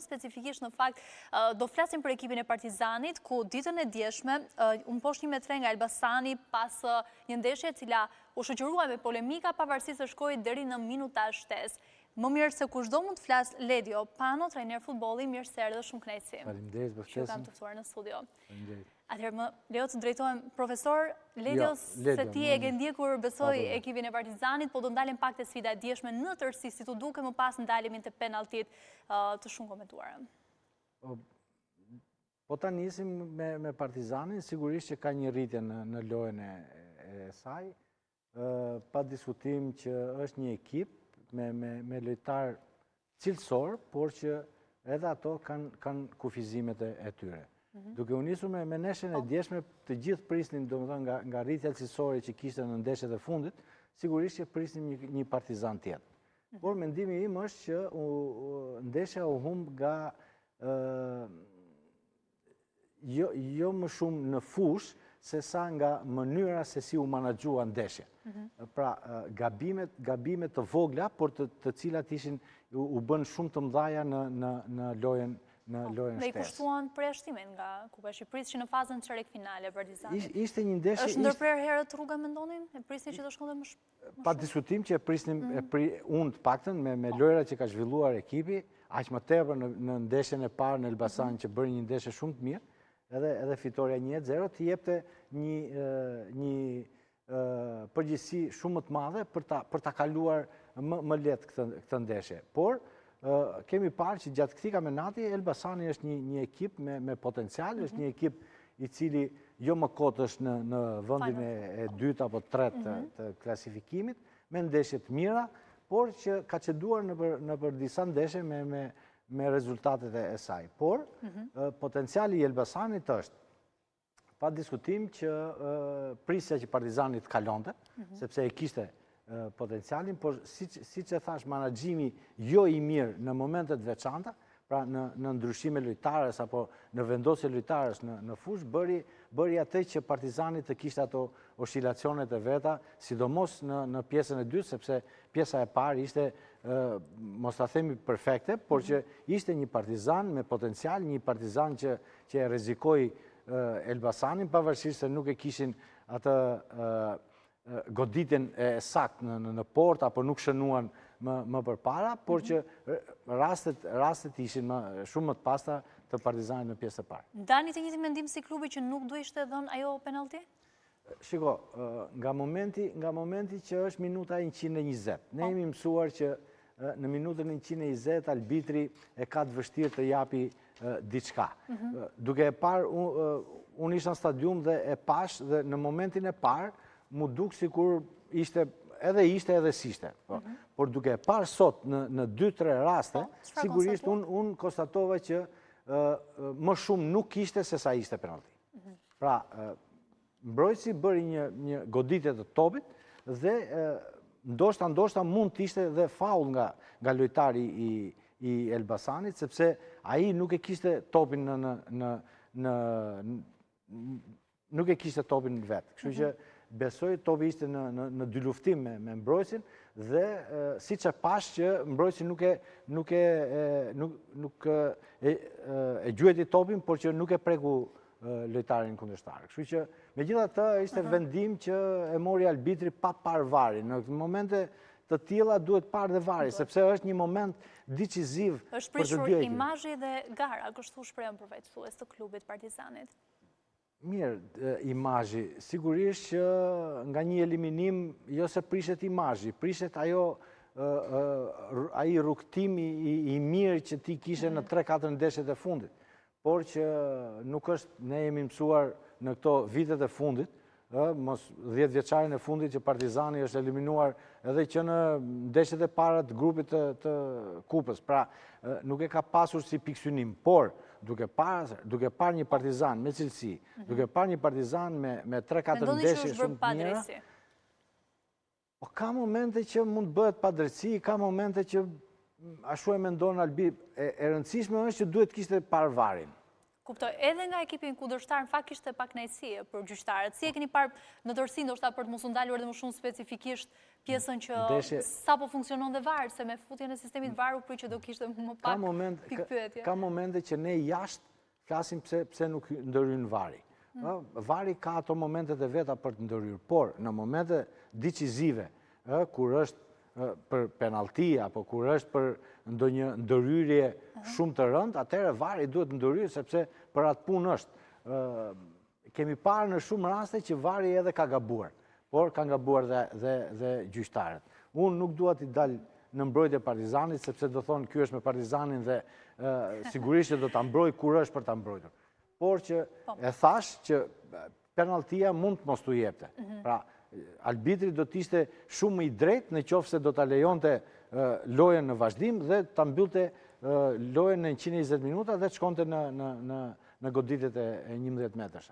specifikisht në fakt do flasim për ekipin e Partizanit, ku ditën e djeshme unë poshtë 1-3 nga Elbasani pas një ndeshje cila u shoqërua me polemika pavarësisht se shkoi deri në minuta shtesë. Më mirë se kushdo mund të flas Ledio Pano, trajner futbolli, mirë se erdhe, shumë kënaqësi. Faleminderit për ftesën. Ju kam të ftuar në studio. Faleminderit. Atëherë më lejo të drejtohem profesor Ledio, se ti e ke ndjekur besoj ekipin e Partizanit, po do ndalem pak te sfida e djeshme në tërësi, si tu duke më pas ndalemi te penalltit të shumë komentuara. Po ta nisim me Partizanin, sigurisht që ka një rritje në lojën e saj, pa diskutim që është një ekip me lojtar cilësor, por që edhe ato kanë kufizimet e tyre. Duke u nisur me neshën e djeshme, të gjithë prisnin domethënë nga rritja cilësore që kishte në ndeshjet e fundit, sigurisht që prisnim një Partizan tjetër. Por mendimi im është që ndeshja u humb nga jo më shumë në fushë, se sa nga mënyra se si u manaxhua ndeshja. Pra, gabimet të vogla, por të cilat u bën shumë të mëdha në lojën shtesë. Dhe i kushtuan përjashtimin nga Kupa e Shqipërisë që në fazën çerek finale Partizanit. Ishte një ndeshje. Është ndërprer herët rruga mendonin? E prisni që do shkonte më shumë? Pa diskutim që e prisnim unë të paktën me lojrat që ka zhvilluar ekipi, aq më tepër në ndeshjen e parë në Elbasan që bëri një ndeshje shumë të mirë, edhe fitoria 1-0 të jepte një përgjegjësi shumë më të madhe për ta kaluar më lehtë këtë ndeshje. Por kemi parë që gjatë këtij kampionati Elbasani është një ekip me potencial, është një ekip i cili jo më kot është në vendin e dytë apo tretë të klasifikimit, me ndeshje të mira, por që ka çeduar nëpër disa ndeshje me rezultatet e saj. Por, potenciali i Elbasanit është, pa diskutim që prisja që Partizani të kalonte, sepse e kishte potencialin, por si që thash, menaxhimi jo i mirë në momentet veçanta, pra në ndryshime lojtarës apo në vendosje lojtarës në fushë, bëri atë që Partizani të kishte ato oscilacionet e veta, sidomos në pjesën e dytë, sepse pjesa e parë ishte, mos ta themi perfekte, por që ishte një Partizan me potencial, një Partizan që e rrezikoi Elbasanin, pavarësisht se nuk e kishin atë goditjen e saktë në port, apo nuk shënuan më përpara, por që rastet ishin shumë më të pasta të Partizanit në pjesën e parë. Ndani të njëjtin mendim si klubi që nuk do ishte dhënë ajo penallti? Shiko, nga momenti që është minuta 120, ne jemi mësuar që në minutën 120 arbitri e ka të vështirë të japi diçka. Duke e parë, unë isha në stadium dhe e pash, dhe në momentin e parë, mu duk sikur ishte edhe s'ishte. Por duke e parë sot në 2-3 raste, sigurisht unë konstatova që më shumë nuk ishte se sa ishte penalti. Pra, mbrojtësi bëri një goditje të topit dhe ndoshta mund të ishte dhe faull nga lojtari i Elbasanit, sepse ai nuk e kishte topin nuk e kishte topin vetë. Kështu që besoj topi ishte në dy luftim me mbrojtësin dhe siç e pash që mbrojtësi nuk e gjueti topin, por që nuk e preku lojtarin kundërshtar. Kështu që megjithatë ishte vendim që e mori arbitri pa parë varin. Në momente të tilla duhet parë dhe vari, sepse është një moment decisiv për të dy ekipet. Është prishur imazhi dhe gara, kështu shprehën përfaqësues të klubit Partizanit. Mirë, imazhi. Sigurisht që nga një eliminim, jo se prishet imazhi, prishet ai rrugtimi i mirë që ti kishe në 3-4 ndeshjet e fundit. Por që nuk është, ne jemi mësuar në këto vitet e fundit, mos 10 vjeçarin e fundit që Partizani është eliminuar edhe që në ndeshjet e para të grupit të Kupës. Pra, nuk e ka pasur si piksynim, por duke parë një Partizan me cilësi, duke parë një Partizan me 3-4 ndeshje shumë të mira, po ka momente që mund bëhet padrejtësi, ka momente që ashtu e mendon arbitri. E rëndësishme është që duhet kishte parë varin. Kuptoj, edhe nga ekipin kundërshtar në fakt kishte pak kënaqësi për gjyqtarët. Si e keni parë në tërësi, ndoshta për të mos u ndalur edhe më shumë specifikisht pjesën që sapo funksionon dhe VAR, se me futjen e sistemit VAR u prit që do kishte më pak pikpyetje. Ka momente që ne jashtë flasim pse nuk ndërhyn VAR-i. VAR-i ka ato momentet e veta për të ndërhyrë, por në momente decisive, kur është për penalti apo kur është për ndonjë ndërhyrje shumë të rëndë, atëherë VAR-i duhet ndërhyrë sepse për atë punë është. Kemi parë në shumë raste që VAR-i edhe ka gabuar, por kanë gabuar dhe gjyqtarët. Unë nuk dua t'i dalë në mbrojtje Partizanit, sepse do thonë ky është me Partizanin dhe sigurisht që do ta mbroj kur është për ta mbrojtur. Por që e thash që penaltia mund të mos t'u jepte. Pra, arbitri do t'ishte shumë i drejtë në qoftë se do t'a lejonte lojën në vazhdim dhe t'a mbyllte lojën në 120 minuta dhe të shkonte në goditjet e 11 metrësha.